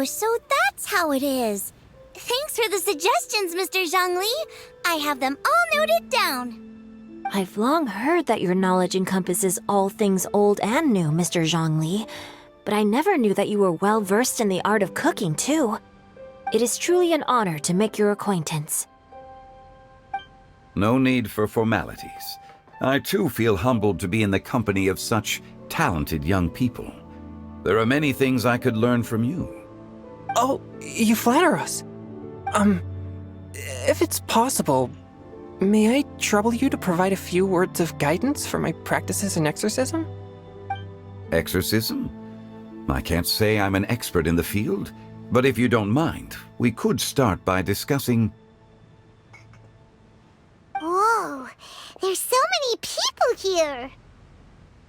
Oh, so that's how it is. Thanks for the suggestions, Mr. Zhongli. I have them all noted down. I've long heard that your knowledge encompasses all things old and new, Mr. Zhongli, but I never knew that you were well versed in the art of cooking, too. It is truly an honor to make your acquaintance. No need for formalities. I too feel humbled to be in the company of such talented young people. There are many things I could learn from you. Oh, you flatter us. If it's possible, may I trouble you to provide a few words of guidance for my practices in exorcism? Exorcism? I can't say I'm an expert in the field, but if you don't mind, we could start by discussing... Whoa, there's so many people here.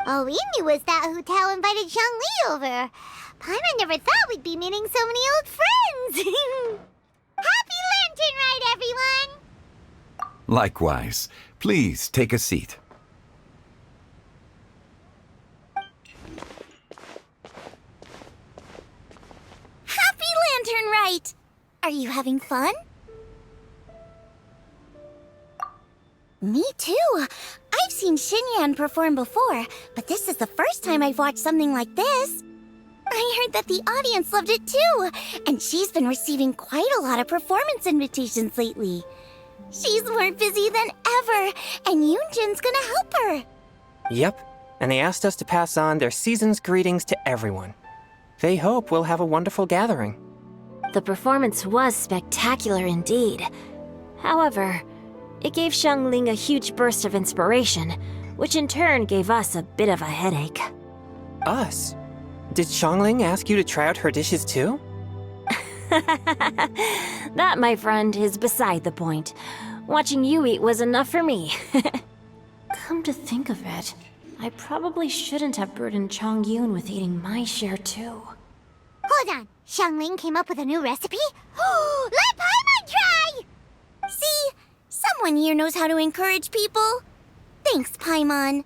All we knew was that Hu Tao invited Zhongli over. Paimon never thought we'd be meeting so many old friends. Happy Lantern Ride, everyone! Likewise. Please take a seat. Happy Lantern Ride! Are you having fun? Me too. I've seen Xinyan perform before, but this is the first time I've watched something like this. I heard that the audience loved it too, and she's been receiving quite a lot of performance invitations lately. She's more busy than ever, and Yoonjin's gonna help her. Yep, and they asked us to pass on their season's greetings to everyone. They hope we'll have a wonderful gathering. The performance was spectacular indeed. However, it gave Xiangling a huge burst of inspiration, which in turn gave us a bit of a headache. Us? Did Xiangling ask you to try out her dishes too? That, my friend, is beside the point. Watching you eat was enough for me. Come to think of it, I probably shouldn't have burdened Chongyun with eating my share too. Hold on, Xiangling came up with a new recipe? Let Paimon try! See, someone here knows how to encourage people. Thanks, Paimon.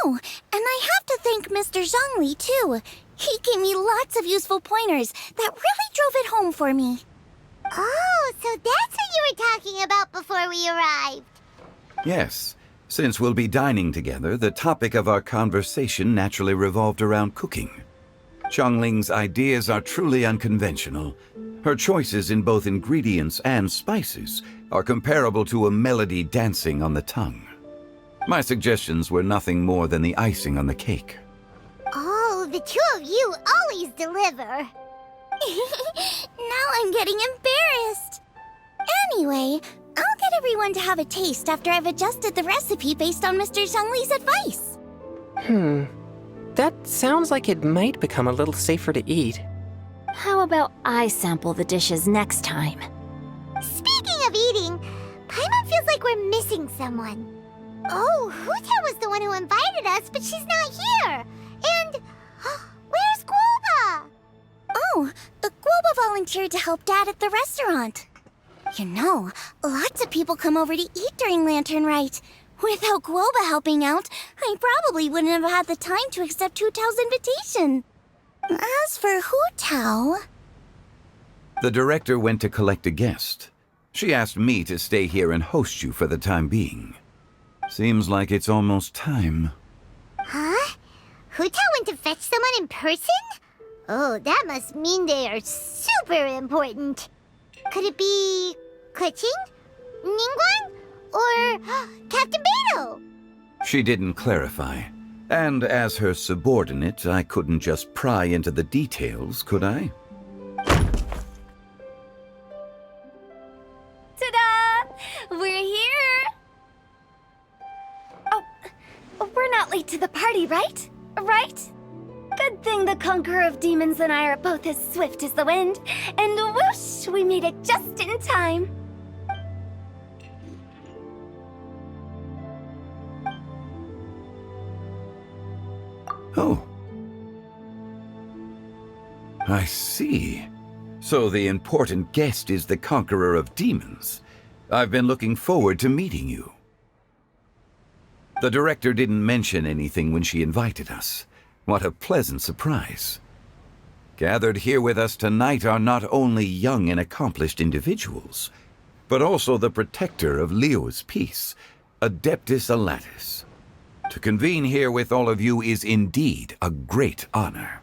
Oh, and I have to thank Mr. Zhongli, too. He gave me lots of useful pointers that really drove it home for me. Oh, so that's what you were talking about before we arrived. Yes. Since we'll be dining together, the topic of our conversation naturally revolved around cooking. Xiangling's ideas are truly unconventional. Her choices in both ingredients and spices are comparable to a melody dancing on the tongue. My suggestions were nothing more than the icing on the cake. Oh, the two of you always deliver. Now I'm getting embarrassed. Anyway, I'll get everyone to have a taste after I've adjusted the recipe based on Mr. Zhongli's advice. That sounds like it might become a little safer to eat. How about I sample the dishes next time? Speaking of eating, Paimon feels like we're missing someone. Oh, Hu Tao was the one who invited us, but she's not here. And where's Guoba? Oh, Guoba volunteered to help Dad at the restaurant. You know, lots of people come over to eat during Lantern Rite. Without Guoba helping out, I probably wouldn't have had the time to accept Hu Tao's invitation. As for Hu Tao... The director went to collect a guest. She asked me to stay here and host you for the time being. Seems like it's almost time. Huh? Hu Tao went to fetch someone in person? Oh, that must mean they are super important. Could it be... Keqing? Ningguang? Or Captain Beto? She didn't clarify. And as her subordinate, I couldn't just pry into the details, could I? Ta-da! We're here! Oh, we're not late to the party, right? Right? Good thing the Conqueror of Demons and I are both as swift as the wind. And whoosh, we made it just in time. Oh. I see. So the important guest is the Conqueror of Demons. I've been looking forward to meeting you. The director didn't mention anything when she invited us. What a pleasant surprise. Gathered here with us tonight are not only young and accomplished individuals, but also the protector of Leo's peace, Adeptus Alatus. To convene here with all of you is indeed a great honor.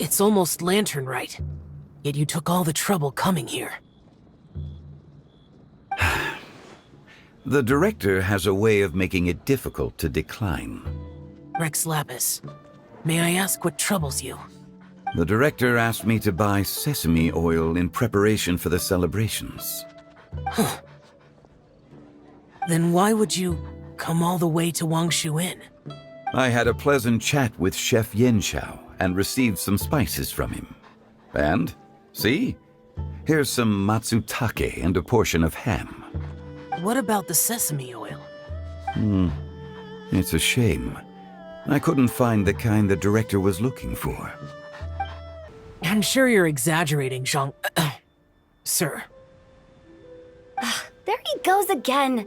It's almost lantern right. Yet you took all the trouble coming here. The director has a way of making it difficult to decline. Rex Lapis, may I ask what troubles you? The director asked me to buy sesame oil in preparation for the celebrations. Then why would you come all the way to Wangshu Inn? I had a pleasant chat with Chef Yenshao and received some spices from him. And, see? Here's some matsutake and a portion of ham. What about the sesame oil? It's a shame. I couldn't find the kind the director was looking for. I'm sure you're exaggerating, Zhang... Sir. There he goes again.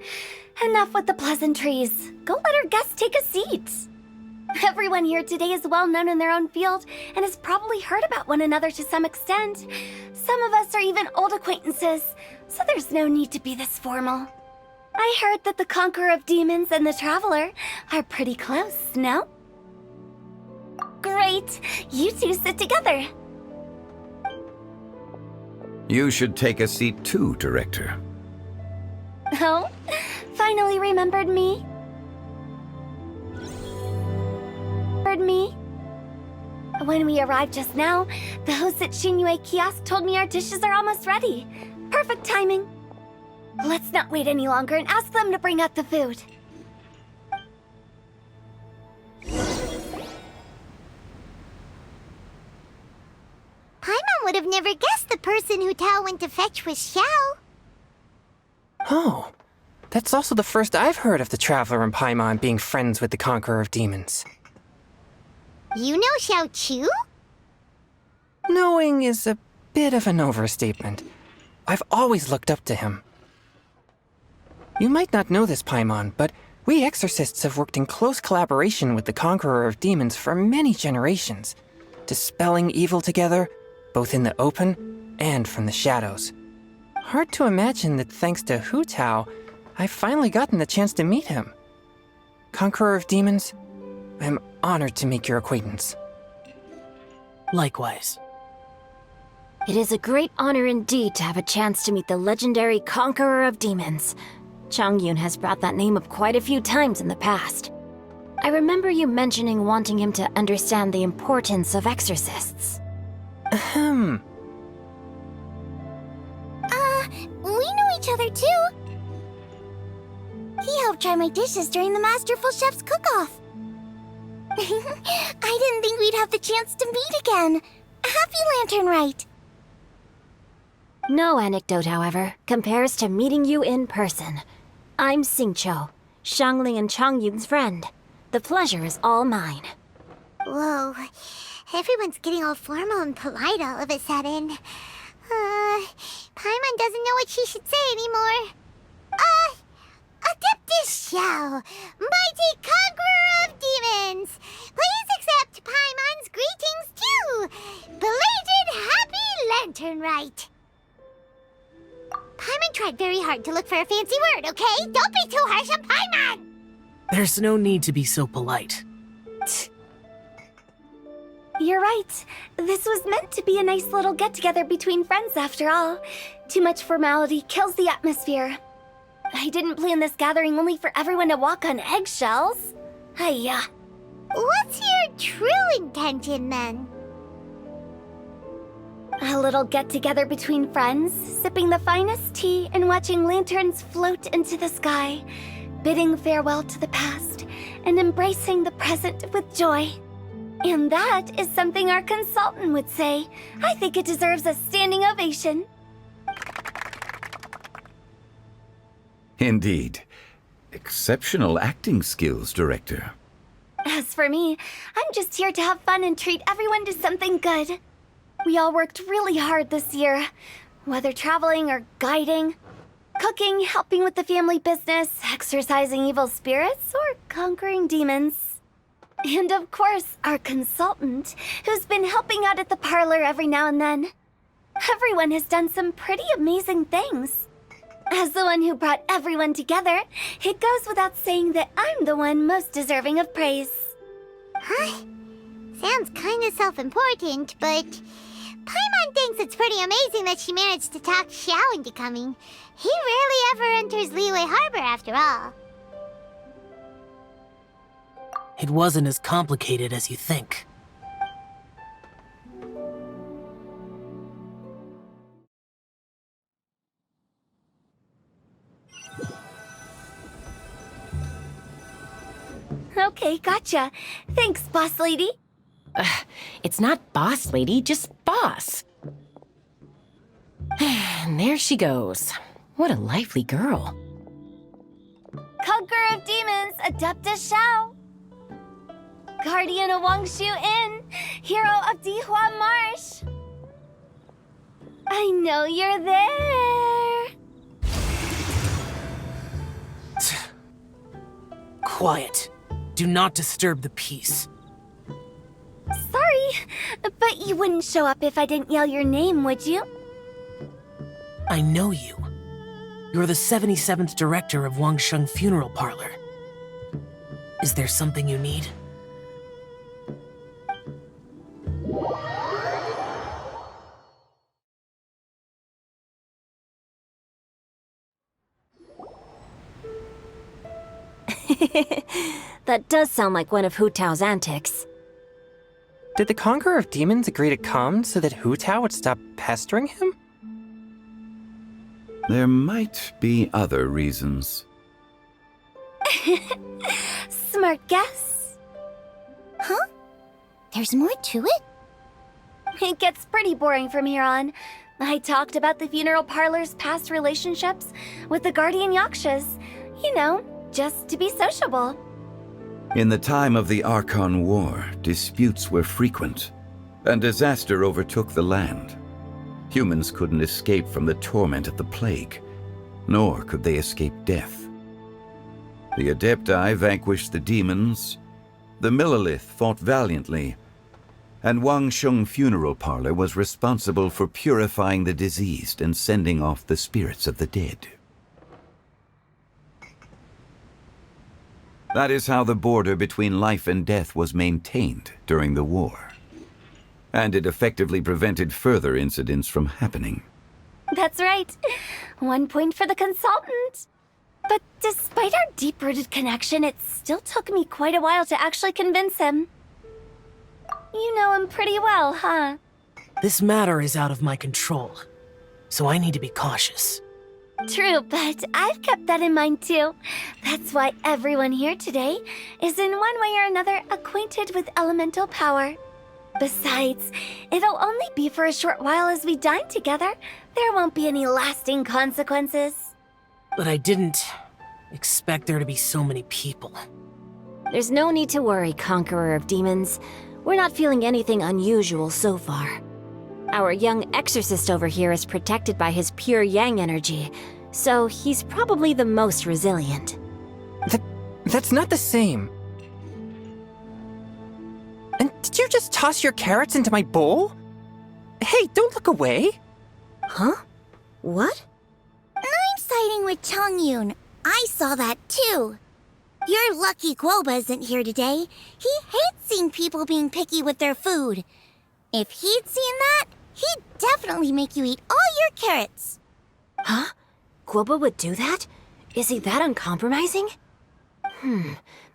Enough with the pleasantries. Go let our guests take a seat. Everyone here today is well known in their own field and has probably heard about one another to some extent. Some of us are even old acquaintances, so there's no need to be this formal. I heard that the Conqueror of Demons and the Traveler are pretty close, no? Great! You two sit together. You should take a seat too, Director. Oh? Finally remembered me? When we arrived just now, the host at Xinyue Kiosk told me our dishes are almost ready. Perfect timing. Let's not wait any longer and ask them to bring out the food. Paimon would have never guessed the person who Tao went to fetch was Xiao. Oh, that's also the first I've heard of the Traveler and Paimon being friends with the Conqueror of Demons. You know Xiao Chu? Knowing is a bit of an overstatement. I've always looked up to him. You might not know this, Paimon, but we exorcists have worked in close collaboration with the Conqueror of Demons for many generations, dispelling evil together, both in the open and from the shadows. Hard to imagine that thanks to Hu Tao, I've finally gotten the chance to meet him. Conqueror of Demons, I'm honored to make your acquaintance. Likewise. It is a great honor indeed to have a chance to meet the legendary Conqueror of Demons. Changyun has brought that name up quite a few times in the past. I remember you mentioning wanting him to understand the importance of exorcists. Ahem. We know each other too. He helped try my dishes during the Masterful Chef's cook-off. I didn't think we'd have the chance to meet again. Happy Lantern Rite. No anecdote, however, compares to meeting you in person. I'm Xingqiu, Xiangling and Changyun's friend. The pleasure is all mine. Whoa, everyone's getting all formal and polite all of a sudden. Paimon doesn't know what she should say anymore. Adeptus Xiao, mighty Conqueror of Demons, please accept Paimon's greetings too. Belated Happy Lantern Rite. Paimon tried very hard to look for a fancy word, okay? Don't be too harsh on Paimon! There's no need to be so polite. You're right. This was meant to be a nice little get-together between friends after all. Too much formality kills the atmosphere. I didn't plan this gathering only for everyone to walk on eggshells. Hiya. What's your true intention, then? A little get-together between friends, sipping the finest tea and watching lanterns float into the sky, bidding farewell to the past, and embracing the present with joy. And that is something our consultant would say. I think it deserves a standing ovation. Indeed. Exceptional acting skills, Director. As for me, I'm just here to have fun and treat everyone to something good. We all worked really hard this year, whether traveling or guiding, cooking, helping with the family business, exorcising evil spirits, or conquering demons. And of course, our consultant, who's been helping out at the parlor every now and then. Everyone has done some pretty amazing things. As the one who brought everyone together, it goes without saying that I'm the one most deserving of praise. Huh? Sounds kinda self-important, but Paimon thinks it's pretty amazing that she managed to talk Xiao into coming. He rarely ever enters Liyue Harbor after all. It wasn't as complicated as you think. Okay, gotcha. Thanks, boss lady. It's not boss lady, just boss. And there she goes. What a lively girl. Conqueror of demons, Adeptus Xiao. Guardian of Wangshu Inn, hero of Dihua Marsh. I know you're there. Quiet. Do not disturb the peace. Sorry, but you wouldn't show up if I didn't yell your name, would you? I know you. You're the 77th director of Wangsheng Funeral Parlor. Is there something you need? That does sound like one of Hu Tao's antics. Did the Conqueror of Demons agree to come so that Hu Tao would stop pestering him? There might be other reasons. Smart guess. Huh? There's more to it? It gets pretty boring from here on. I talked about the funeral parlor's past relationships with the guardian yakshas. You know, just to be sociable. In the time of the Archon War, disputes were frequent, and disaster overtook the land. Humans couldn't escape from the torment of the plague, nor could they escape death. The Adepti vanquished the demons, the Millelith fought valiantly, and Wangsheng Funeral Parlor was responsible for purifying the diseased and sending off the spirits of the dead. That is how the border between life and death was maintained during the war. And it effectively prevented further incidents from happening. That's right. 1 point for the consultant. But despite our deep-rooted connection, it still took me quite a while to actually convince him. You know him pretty well, huh? This matter is out of my control, so I need to be cautious. True, but I've kept that in mind too. That's why everyone here today is in one way or another acquainted with elemental power. Besides, it'll only be for a short while as we dine together. There won't be any lasting consequences. But I didn't expect there to be so many people. There's no need to worry, Conqueror of Demons. We're not feeling anything unusual so far. Our young exorcist over here is protected by his pure yang energy, so he's probably the most resilient. That's not the same. And did you just toss your carrots into my bowl? Hey, don't look away. Huh? What? I'm siding with Chongyun. I saw that too. You're lucky Guoba isn't here today. He hates seeing people being picky with their food. If he'd seen that, he'd definitely make you eat all your carrots. Huh? Guoba would do that? Is he that uncompromising?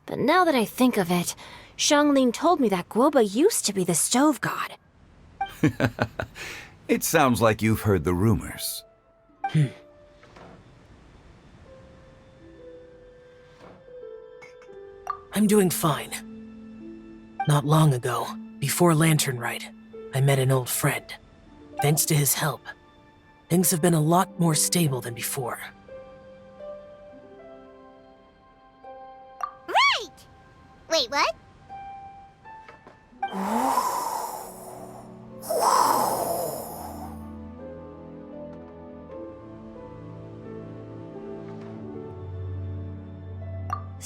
But now that I think of it, Xianglin told me that Guoba used to be the stove god. It sounds like you've heard the rumors. I'm doing fine. Not long ago, before Lantern Rite, I met an old friend. Thanks to his help, things have been a lot more stable than before. Right! Wait, what?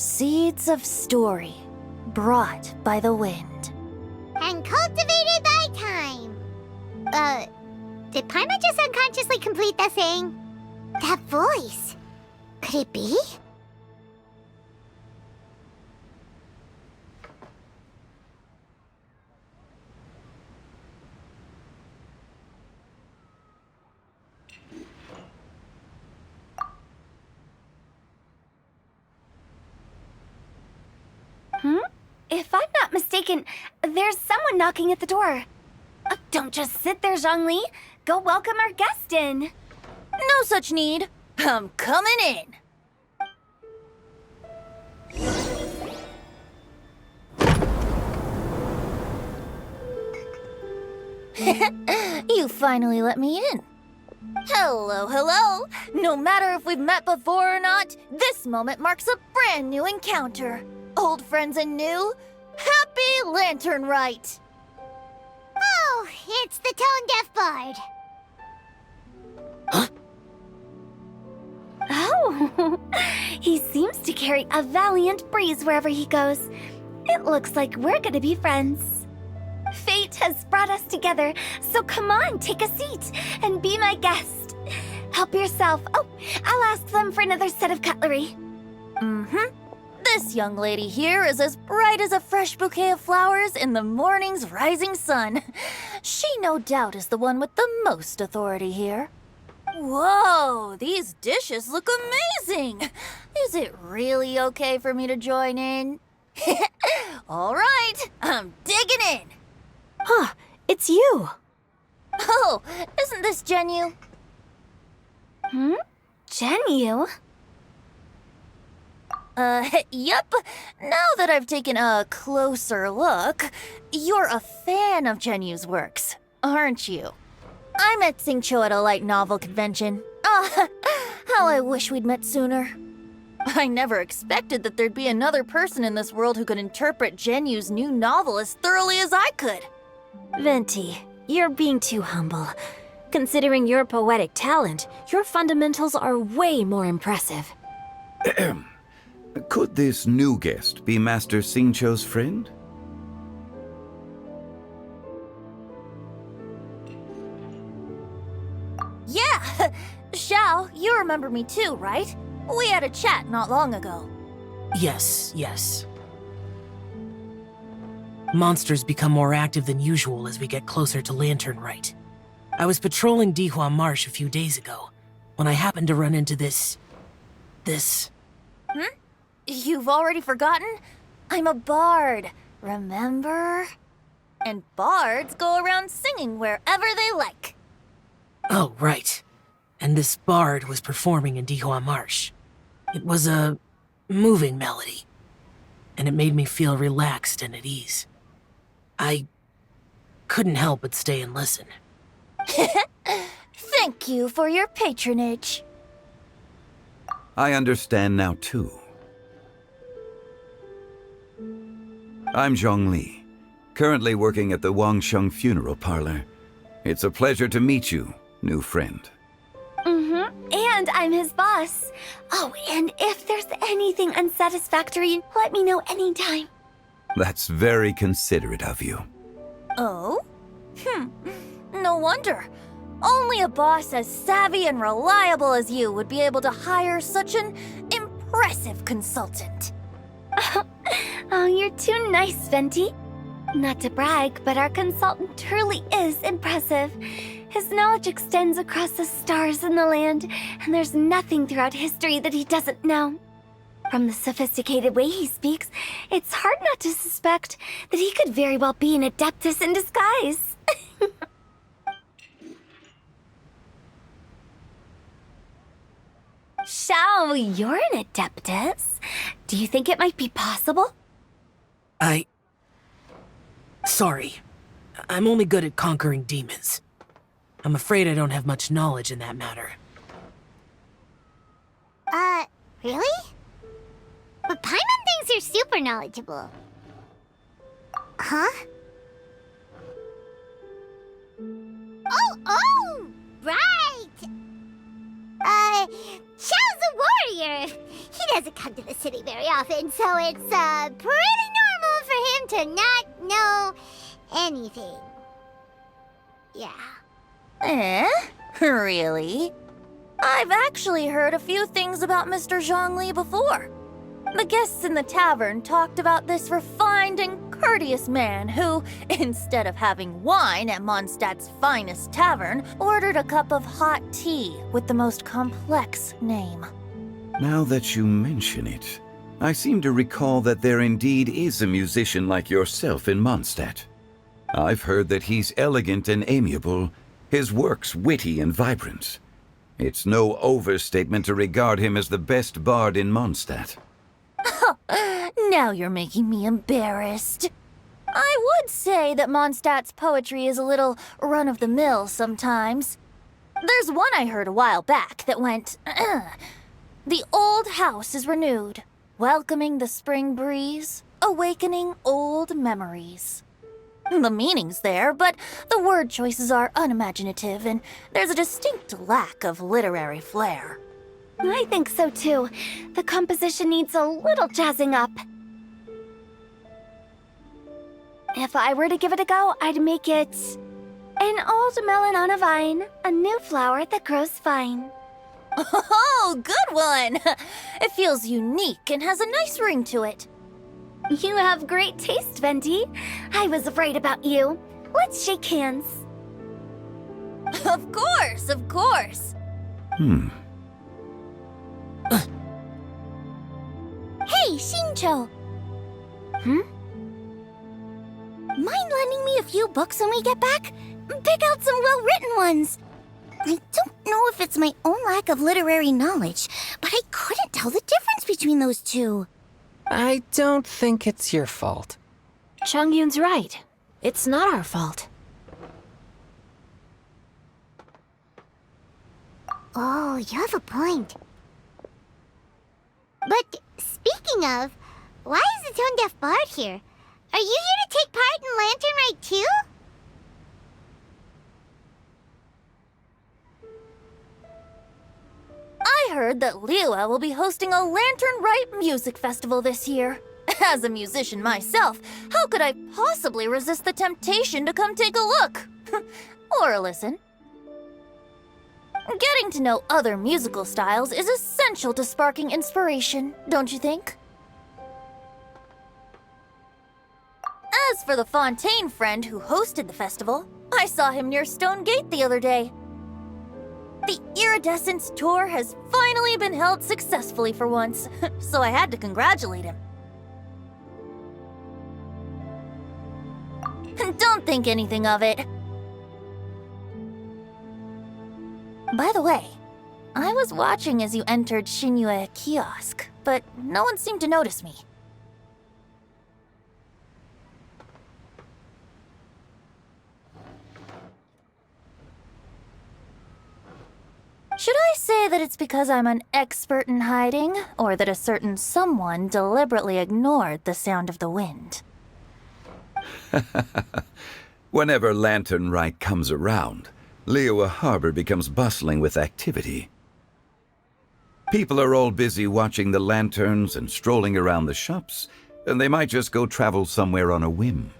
Seeds of story, brought by the wind. And cultivated by time. Did Paimon just unconsciously complete the thing? That voice. Could it be? If I'm not mistaken, there's someone knocking at the door. Don't just sit there, Zhongli. Go welcome our guest in. No such need. I'm coming in. You finally let me in. Hello, hello. No matter if we've met before or not, this moment marks a brand new encounter. Old friends and new. Happy Lantern Rite. Oh, it's the tone-deaf bard. Oh, he seems to carry a valiant breeze wherever he goes. It looks like we're gonna be friends. Fate has brought us together, so come on, take a seat and be my guest. Help yourself. Oh, I'll ask them for another set of cutlery. This young lady here is as bright as a fresh bouquet of flowers in the morning's rising sun. She no doubt is the one with the most authority here. Whoa, these dishes look amazing! Is it really okay for me to join in? All right, I'm digging in. Huh, it's you. Oh, isn't this Genu? Genu? Yep. Now that I've taken a closer look, you're a fan of Genu's works, aren't you? I met Xingqiu at a light novel convention. Ah, how I wish we'd met sooner. I never expected that there'd be another person in this world who could interpret Genu's new novel as thoroughly as I could. Venti, you're being too humble. Considering your poetic talent, your fundamentals are way more impressive. Could this new guest be Master Xingqiu's friend? Yeah! Xiao, you remember me too, right? We had a chat not long ago. Yes. Monsters become more active than usual as we get closer to Lantern Rite. I was patrolling Dihua Marsh a few days ago, when I happened to run into this... You've already forgotten? I'm a bard, remember? And bards go around singing wherever they like. Oh, right. And this bard was performing in Dihua Marsh. It was a moving melody, and it made me feel relaxed and at ease. I couldn't help but stay and listen. Thank you for your patronage. I understand now, too. I'm Zhongli, currently working at the Wangsheng Funeral Parlor. It's a pleasure to meet you, new friend. And I'm his boss. Oh, and if there's anything unsatisfactory, let me know anytime. That's very considerate of you. Oh? No wonder. Only a boss as savvy and reliable as you would be able to hire such an impressive consultant. Oh, you're too nice, Venti. Not to brag, but our consultant truly is impressive. His knowledge extends across the stars and the land, and there's nothing throughout history that he doesn't know. From the sophisticated way he speaks, it's hard not to suspect that he could very well be an adeptus in disguise. Xiao, you're an adeptus. Do you think it might be possible? Sorry. I'm only good at conquering demons. I'm afraid I don't have much knowledge in that matter. Really? But Paimon thinks you're super knowledgeable. Huh? Oh, right! Xiao's a figure he doesn't come to the city very often, so it's pretty normal for him to not know anything. Yeah. Eh? Really? I've actually heard a few things about Mr. Zhongli before. The guests in the tavern talked about this refined and courteous man who, instead of having wine at Mondstadt's finest tavern, ordered a cup of hot tea with the most complex name. Now that you mention it, I seem to recall that there indeed is a musician like yourself in Mondstadt. I've heard that he's elegant and amiable, his works witty and vibrant. It's no overstatement to regard him as the best bard in Mondstadt. Now you're making me embarrassed. I would say that Mondstadt's poetry is a little run-of-the-mill sometimes. There's one I heard a while back that went, "The old house is renewed, welcoming the spring breeze, awakening old memories." The meaning's there, but the word choices are unimaginative, and there's a distinct lack of literary flair. I think so too. The composition needs a little jazzing up. If I were to give it a go, I'd make it an old melon on a vine, a new flower that grows fine. Oh, good one! It feels unique and has a nice ring to it. You have great taste, Venti. I was right about you. Let's shake hands. Of course, of course. Hey, Shincho! Mind lending me a few books when we get back? Pick out some well-written ones. I don't know if it's my own lack of literary knowledge, but I couldn't tell the difference between those two. I don't think it's your fault. Chongyun's right. It's not our fault. Oh, you have a point. But speaking of, why is the tone-deaf bard here? Are you here to take part in Lantern Rite too? I heard that Liua will be hosting a Lantern Rite music festival this year. As a musician myself, how could I possibly resist the temptation to come take a look? Or listen. Getting to know other musical styles is essential to sparking inspiration, don't you think? As for the Fontaine friend who hosted the festival, I saw him near Stone Gate the other day. The Iridescence tour has finally been held successfully for once, so I had to congratulate him. Don't think anything of it. By the way, I was watching as you entered Shinyue Kiosk, but no one seemed to notice me. Should I say that it's because I'm an expert in hiding, or that a certain someone deliberately ignored the sound of the wind? Whenever Lantern Rite comes around, Liua Harbor becomes bustling with activity. People are all busy watching the lanterns and strolling around the shops, and they might just go travel somewhere on a whim.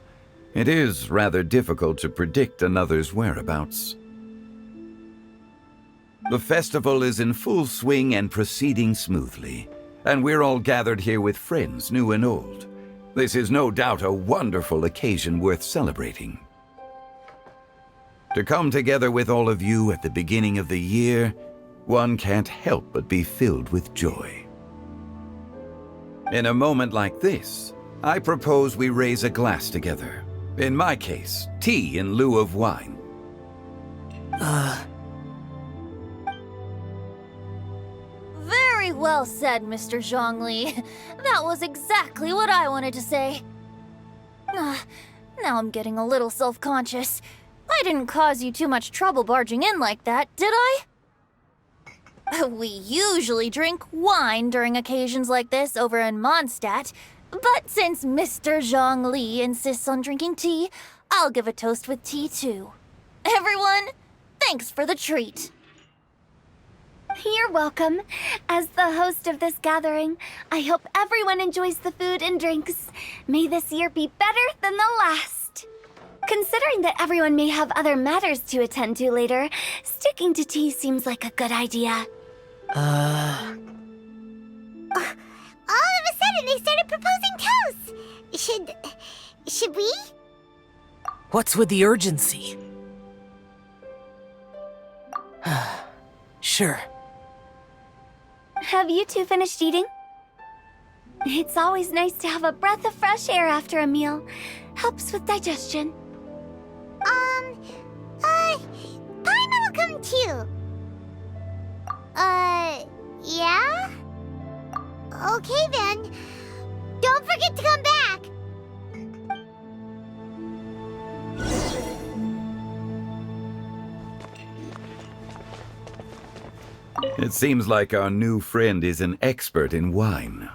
It is rather difficult to predict another's whereabouts. The festival is in full swing and proceeding smoothly, and we're all gathered here with friends, new and old. This is no doubt a wonderful occasion worth celebrating. To come together with all of you at the beginning of the year, one can't help but be filled with joy. In a moment like this, I propose we raise a glass together. In my case, tea in lieu of wine. Very well said, Mr. Zhongli. That was exactly what I wanted to say. Now I'm getting a little self-conscious. I didn't cause you too much trouble barging in like that, did I? We usually drink wine during occasions like this over in Mondstadt, but since Mr. Zhongli insists on drinking tea, I'll give a toast with tea too. Everyone, thanks for the treat. You're welcome. As the host of this gathering, I hope everyone enjoys the food and drinks. May this year be better than the last. Considering that everyone may have other matters to attend to later, sticking to tea seems like a good idea. All of a sudden, they started proposing toasts. Should we? What's with the urgency? Sure. Have you two finished eating? It's always nice to have a breath of fresh air after a meal. Helps with digestion. Paimon will come too. Yeah? Okay then. Don't forget to come back. It seems like our new friend is an expert in wine.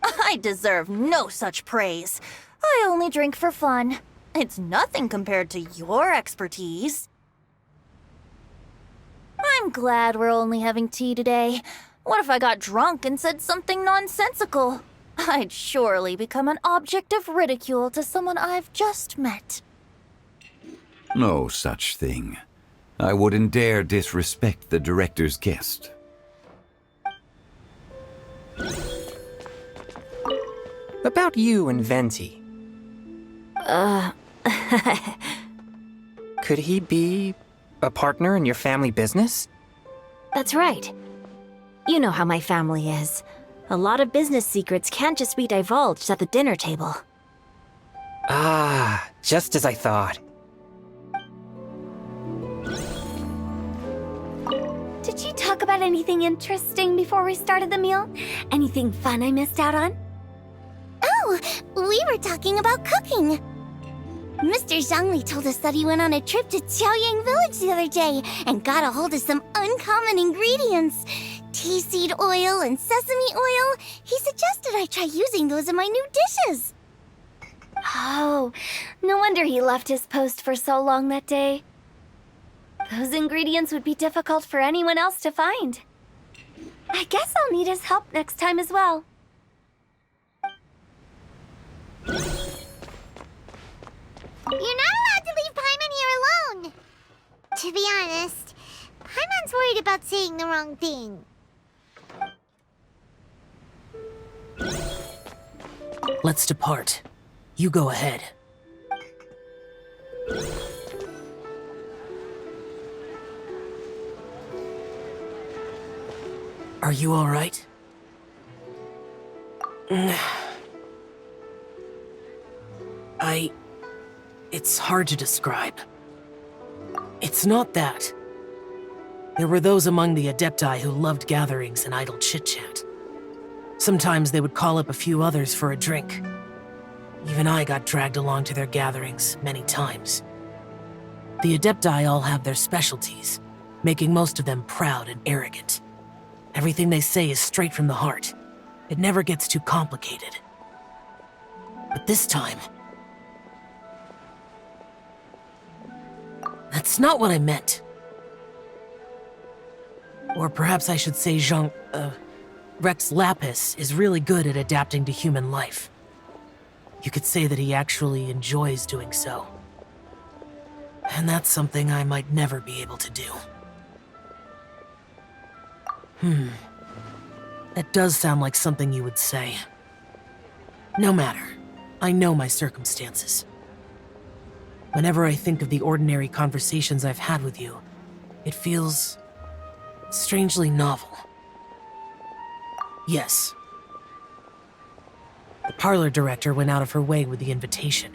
I deserve no such praise. I only drink for fun. It's nothing compared to your expertise. I'm glad we're only having tea today. What if I got drunk and said something nonsensical? I'd surely become an object of ridicule to someone I've just met. No such thing. I wouldn't dare disrespect the director's guest. About you and Venti. Could he be a partner in your family business? That's right. You know how my family is. A lot of business secrets can't just be divulged at the dinner table. Ah, just as I thought. Did you talk about anything interesting before we started the meal? Anything fun I missed out on? Oh, we were talking about cooking. Mr. Zhangli told us that he went on a trip to Qiaoyang Village the other day and got a hold of some uncommon ingredients. Tea seed oil and sesame oil. He suggested I try using those in my new dishes. Oh, no wonder he left his post for so long that day. Those ingredients would be difficult for anyone else to find. I guess I'll need his help next time as well. You're not allowed to leave Paimon here alone. To be honest, Paimon's worried about saying the wrong thing. Let's depart. You go ahead. Are you all right? It's hard to describe. It's not that. There were those among the Adepti who loved gatherings and idle chit-chat. Sometimes they would call up a few others for a drink. Even I got dragged along to their gatherings many times. The Adepti all have their specialties, making most of them proud and arrogant. Everything they say is straight from the heart. It never gets too complicated. But this time... that's not what I meant. Or perhaps I should say Rex Lapis is really good at adapting to human life. You could say that he actually enjoys doing so. And that's something I might never be able to do. That does sound like something you would say. No matter. I know my circumstances. Whenever I think of the ordinary conversations I've had with you, it feels strangely novel. Yes. The parlor director went out of her way with the invitation,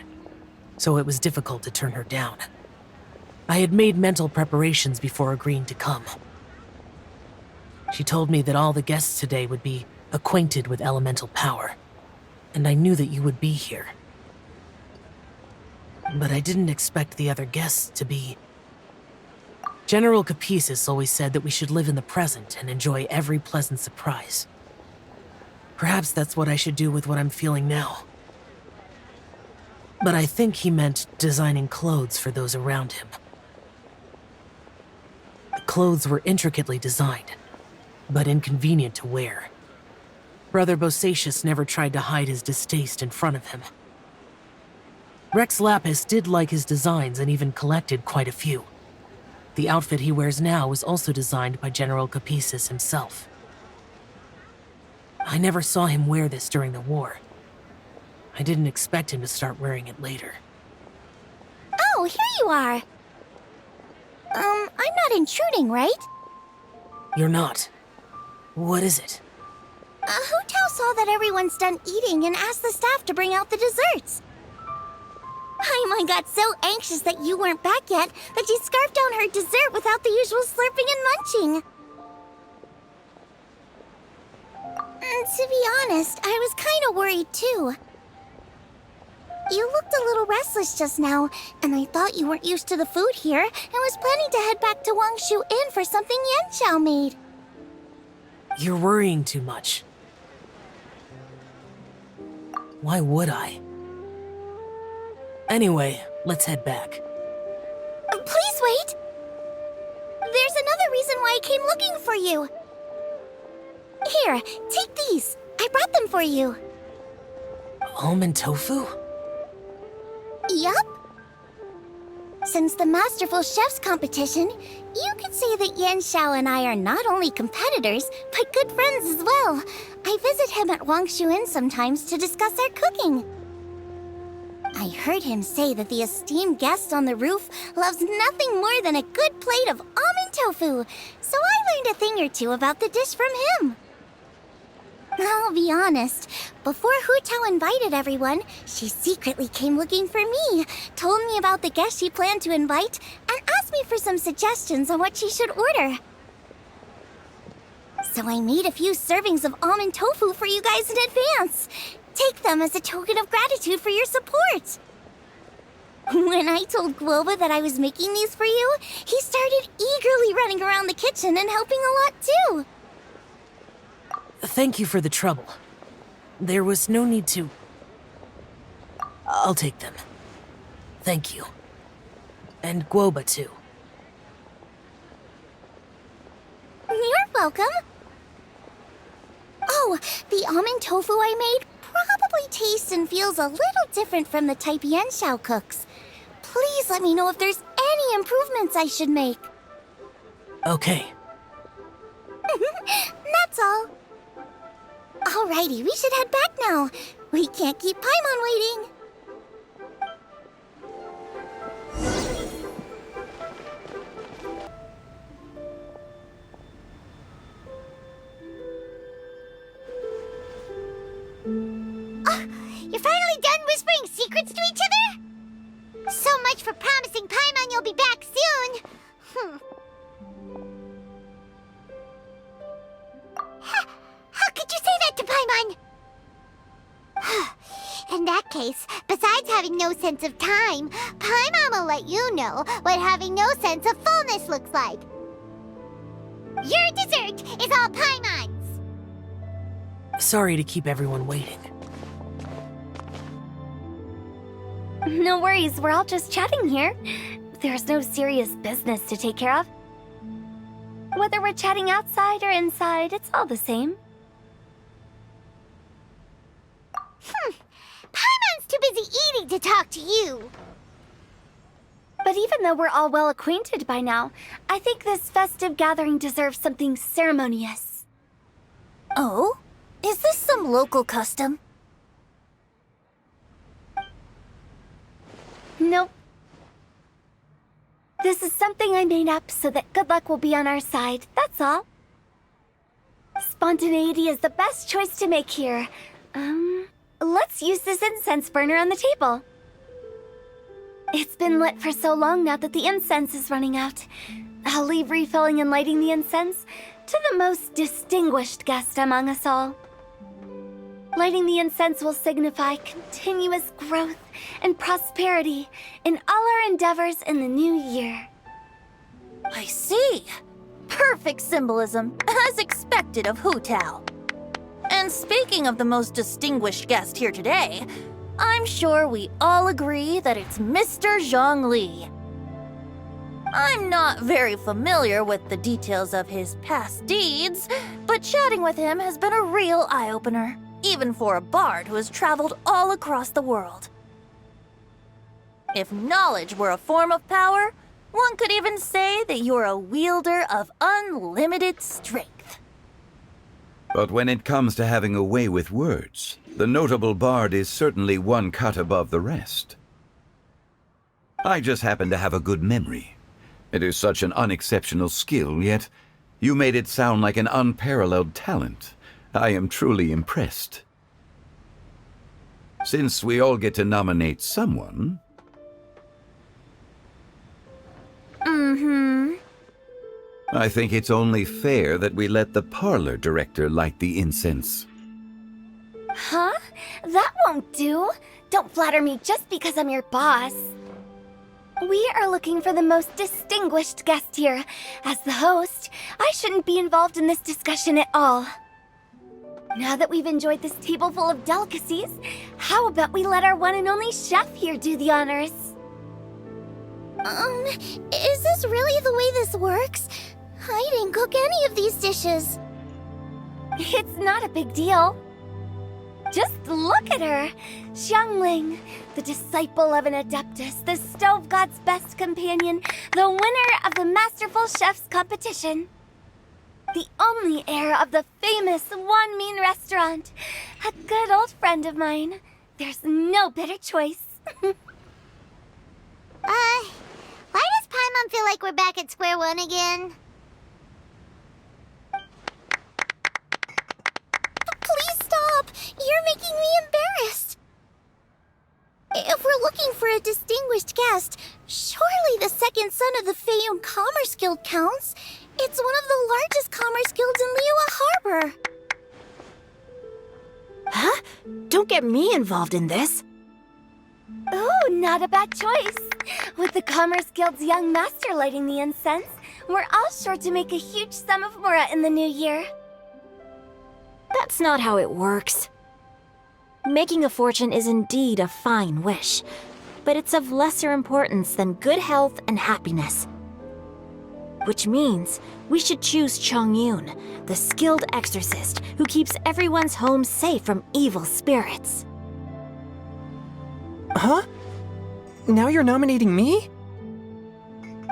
so it was difficult to turn her down. I had made mental preparations before agreeing to come. She told me that all the guests today would be acquainted with elemental power, and I knew that you would be here. But I didn't expect the other guests to be... General Capices always said that we should live in the present and enjoy every pleasant surprise. Perhaps that's what I should do with what I'm feeling now. But I think he meant designing clothes for those around him. The clothes were intricately designed, but inconvenient to wear. Brother Bosacius never tried to hide his distaste in front of him. Rex Lapis did like his designs and even collected quite a few. The outfit he wears now was also designed by General Capices himself. I never saw him wear this during the war. I didn't expect him to start wearing it later. Oh, here you are. I'm not intruding, right? You're not. What is it? Hu Tao saw that everyone's done eating and asked the staff to bring out the desserts. Paimon got so anxious that you weren't back yet that she scarfed down her dessert without the usual slurping and munching. To be honest, I was kind of worried too. You looked a little restless just now, and I thought you weren't used to the food here and was planning to head back to Wangshu Inn for something Yanxiao made. You're worrying too much. Why would I? Anyway, let's head back. Please wait! There's another reason why I came looking for you. Here, take these. I brought them for you. Almond tofu? Yup. Since the Masterful Chef's competition, you could say that Yanxiao and I are not only competitors, but good friends as well. I visit him at Wangshu Inn sometimes to discuss our cooking. I heard him say that the esteemed guest on the roof loves nothing more than a good plate of almond tofu, so I learned a thing or two about the dish from him. I'll be honest, before Hu Tao invited everyone, she secretly came looking for me, told me about the guests she planned to invite, and asked me for some suggestions on what she should order. So I made a few servings of almond tofu for you guys in advance. Take them as a token of gratitude for your support. When I told Guoba that I was making these for you, he started eagerly running around the kitchen and helping a lot too. Thank you for the trouble. There was no need to... I'll take them. Thank you. And Guoba too. You're welcome. Oh, the almond tofu I made probably tastes and feels a little different from the type Yanxiao cooks. Please let me know if there's any improvements I should make. Okay. That's all. Alrighty, we should head back now. We can't keep Paimon waiting. You're finally done whispering secrets to each other? So much for promising Paimon you'll be back soon. How could you say that to Paimon? In that case, besides having no sense of time, Paimon will let you know what having no sense of fullness looks like. Your dessert is all Paimon's. Sorry to keep everyone waiting. No worries, we're all just chatting here. There's no serious business to take care of. Whether we're chatting outside or inside, it's all the same. Paimon's too busy eating to talk to you. But even though we're all well acquainted by now, I think this festive gathering deserves something ceremonious. Oh? Is this some local custom? Nope. This is something I made up so that good luck will be on our side, that's all. Spontaneity is the best choice to make here. Let's use this incense burner on the table. It's been lit for so long now that the incense is running out. I'll leave refilling and lighting the incense to the most distinguished guest among us all. Lighting the incense will signify continuous growth and prosperity in all our endeavors in the new year. I see. Perfect symbolism, as expected of Hu Tao. And speaking of the most distinguished guest here today, I'm sure we all agree that it's Mr. Zhongli. I'm not very familiar with the details of his past deeds, but chatting with him has been a real eye-opener, even for a bard who has traveled all across the world. If knowledge were a form of power, one could even say that you're a wielder of unlimited strength. But when it comes to having a way with words, the notable bard is certainly one cut above the rest. I just happen to have a good memory. It is such an unexceptional skill, yet you made it sound like an unparalleled talent. I am truly impressed. Since we all get to nominate someone... I think it's only fair that we let the parlor director light the incense. Huh? That won't do. Don't flatter me just because I'm your boss. We are looking for the most distinguished guest here. As the host, I shouldn't be involved in this discussion at all. Now that we've enjoyed this table full of delicacies, how about we let our one and only chef here do the honors? Is this really the way this works? I didn't cook any of these dishes. It's not a big deal. Just look at her! Xiangling, the disciple of an adeptus, the stove god's best companion, the winner of the Masterful Chef's competition. The only heir of the famous One Mean restaurant. A good old friend of mine. There's no better choice. Why does Paimon feel like we're back at square one again? Please stop! You're making me embarrassed! If we're looking for a distinguished guest, surely the second son of the Feiyun Commerce Guild counts. It's one of the largest commerce guilds in Liyue Harbor. Huh? Don't get me involved in this. Ooh, not a bad choice. With the Commerce Guild's young master lighting the incense, we're all sure to make a huge sum of mora in the new year. That's not how it works. Making a fortune is indeed a fine wish, but it's of lesser importance than good health and happiness. Which means we should choose Chongyun, the skilled exorcist who keeps everyone's home safe from evil spirits. Huh? Now you're nominating me?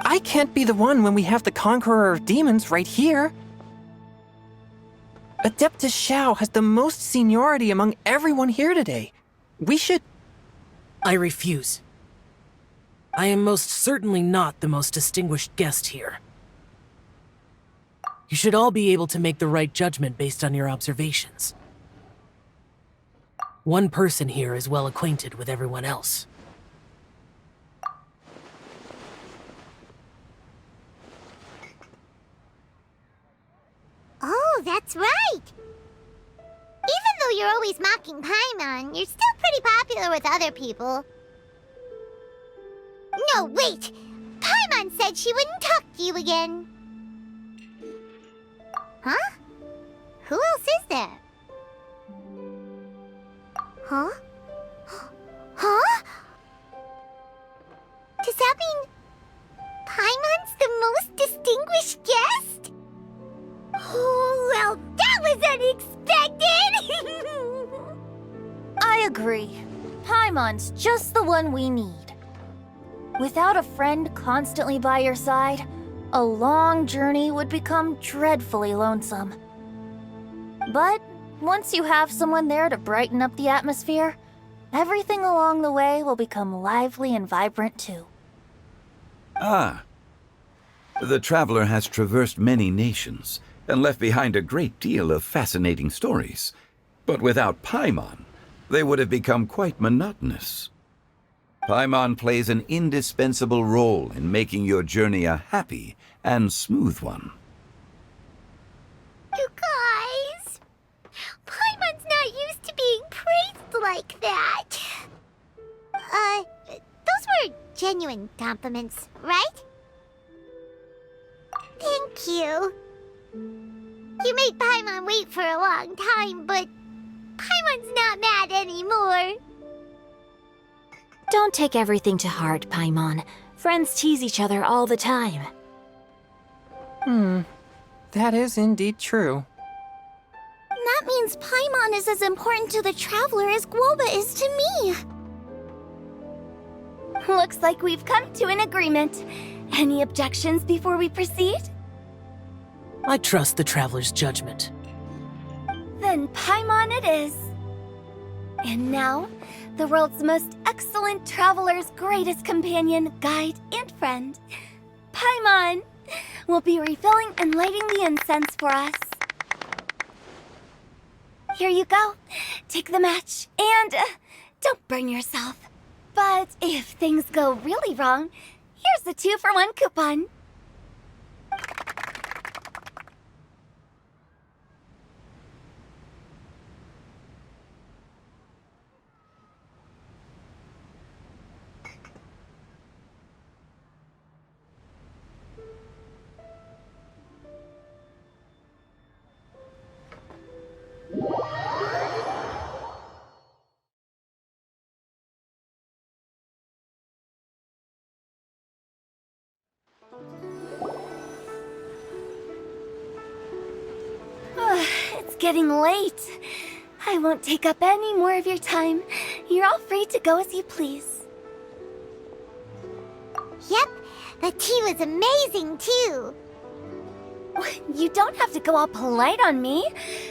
I can't be the one when we have the Conqueror of Demons right here. Adeptus Xiao has the most seniority among everyone here today. We should... I refuse. I am most certainly not the most distinguished guest here. You should all be able to make the right judgment based on your observations. One person here is well acquainted with everyone else. Oh, that's right! Even though you're always mocking Paimon, you're still pretty popular with other people. No, wait! Paimon said she wouldn't talk to you again. Huh? Who else is there? Huh? Huh? Does that mean Paimon's the most distinguished guest? Oh, well, that was unexpected! I agree. Paimon's just the one we need. Without a friend constantly by your side, a long journey would become dreadfully lonesome. But once you have someone there to brighten up the atmosphere, everything along the way will become lively and vibrant too. Ah. The traveler has traversed many nations and left behind a great deal of fascinating stories. But without Paimon, they would have become quite monotonous. Paimon plays an indispensable role in making your journey a happy and smooth one. You guys, Paimon's not used to being praised like that. Those were genuine compliments, right? Thank you. You made Paimon wait for a long time, but Paimon's not mad anymore. Don't take everything to heart, Paimon. Friends tease each other all the time. That is indeed true. That means Paimon is as important to the Traveler as Guoba is to me. Looks like we've come to an agreement. Any objections before we proceed? I trust the Traveler's judgment. Then Paimon it is. And now, the world's most excellent traveler's greatest companion, guide, and friend, Paimon, will be refilling and lighting the incense for us. Here you go. Take the match, and don't burn yourself. But if things go really wrong, here's the 2-for-1 coupon. It's getting late. I won't take up any more of your time. You're all free to go as you please. Yep, the tea was amazing too. You don't have to go all polite on me.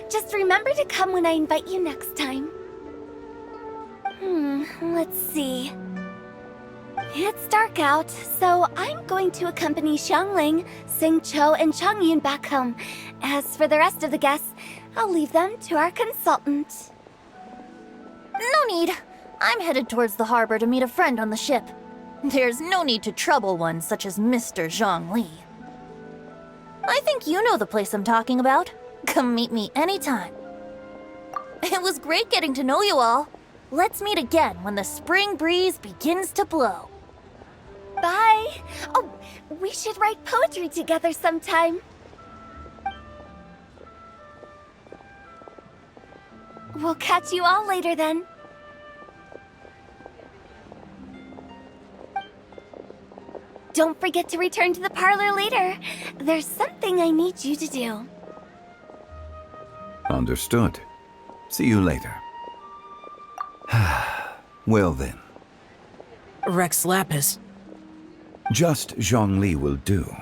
Just remember to come when I invite you next time. Let's see. It's dark out, so I'm going to accompany Xiangling, Xingqiu, and Changyun back home. As for the rest of the guests, I'll leave them to our consultant. No need. I'm headed towards the harbor to meet a friend on the ship. There's no need to trouble one such as Mr. Zhongli. I think you know the place I'm talking about. Come meet me anytime. It was great getting to know you all. Let's meet again when the spring breeze begins to blow. Bye. Oh, we should write poetry together sometime. We'll catch you all later then. Don't forget to return to the parlor later. There's something I need you to do. Understood. See you later. Well then. Rex Lapis. Just Zhongli will do.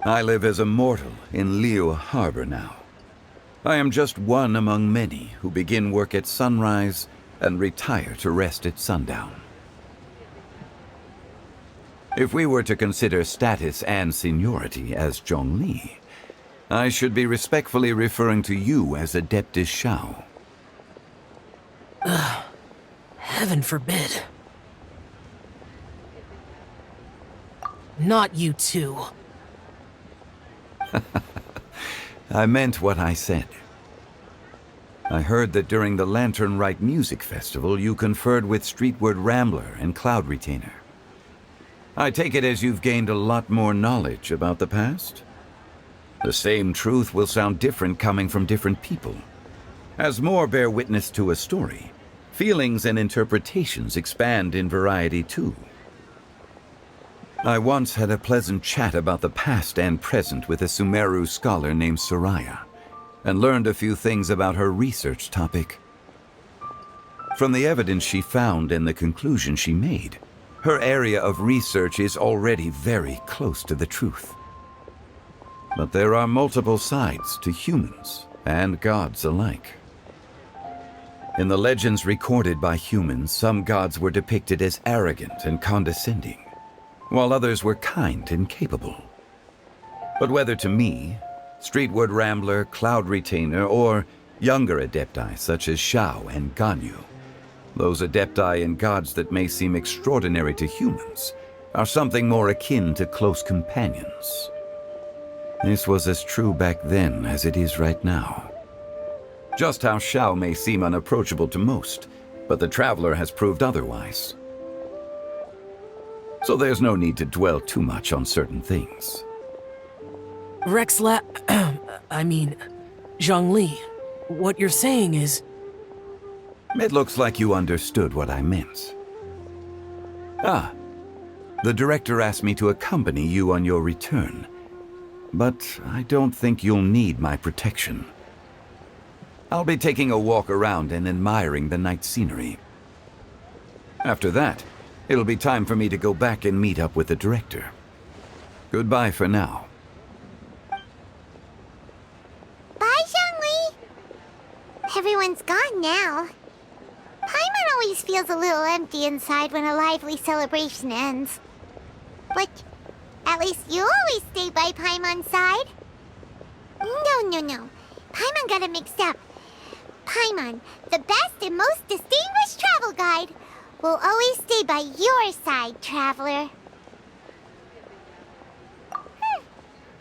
I live as a mortal in Liu Harbor now. I am just one among many who begin work at sunrise and retire to rest at sundown. If we were to consider status and seniority as Zhongli, I should be respectfully referring to you as Adeptus Shao. Heaven forbid. Not you too. I meant what I said. I heard that during the Lantern Rite Music Festival, you conferred with Streetward Rambler and Cloud Retainer. I take it as you've gained a lot more knowledge about the past? The same truth will sound different coming from different people. As more bear witness to a story, feelings and interpretations expand in variety too. I once had a pleasant chat about the past and present with a Sumeru scholar named Soraya, and learned a few things about her research topic. From the evidence she found and the conclusion she made, her area of research is already very close to the truth. But there are multiple sides to humans and gods alike. In the legends recorded by humans, some gods were depicted as arrogant and condescending, while others were kind and capable. But whether to me, Streetward Rambler, Cloud Retainer, or younger adepti such as Shao and Ganyu, those adepti and gods that may seem extraordinary to humans are something more akin to close companions. This was as true back then as it is right now. Just how Shao may seem unapproachable to most, but the Traveler has proved otherwise. So there's no need to dwell too much on certain things. Zhongli, what you're saying is... It looks like you understood what I meant. Ah, The director asked me to accompany you on your return. But I don't think you'll need my protection. I'll be taking a walk around and admiring the night scenery. After that, it'll be time for me to go back and meet up with the director. Goodbye for now. Bye, Zhongli! Everyone's gone now. Paimon always feels a little empty inside when a lively celebration ends. But at least you always stay by Paimon's side. No. Paimon got it mixed up. Paimon, the best and most distinguished travel guide, will always stay by your side, traveler.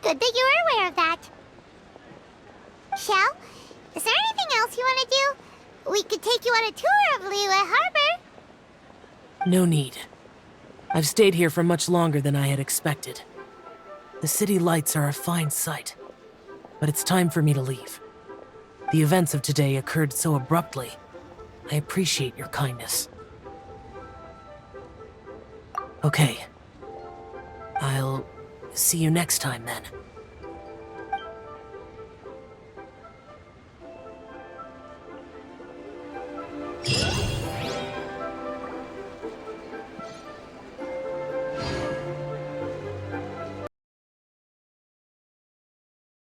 Good that you were aware of that. Shell, is there anything else you want to do? We could take you on a tour of Liyue Harbor. No need. I've stayed here for much longer than I had expected. The city lights are a fine sight, but it's time for me to leave. The events of today occurred so abruptly. I appreciate your kindness. Okay. I'll see you next time then.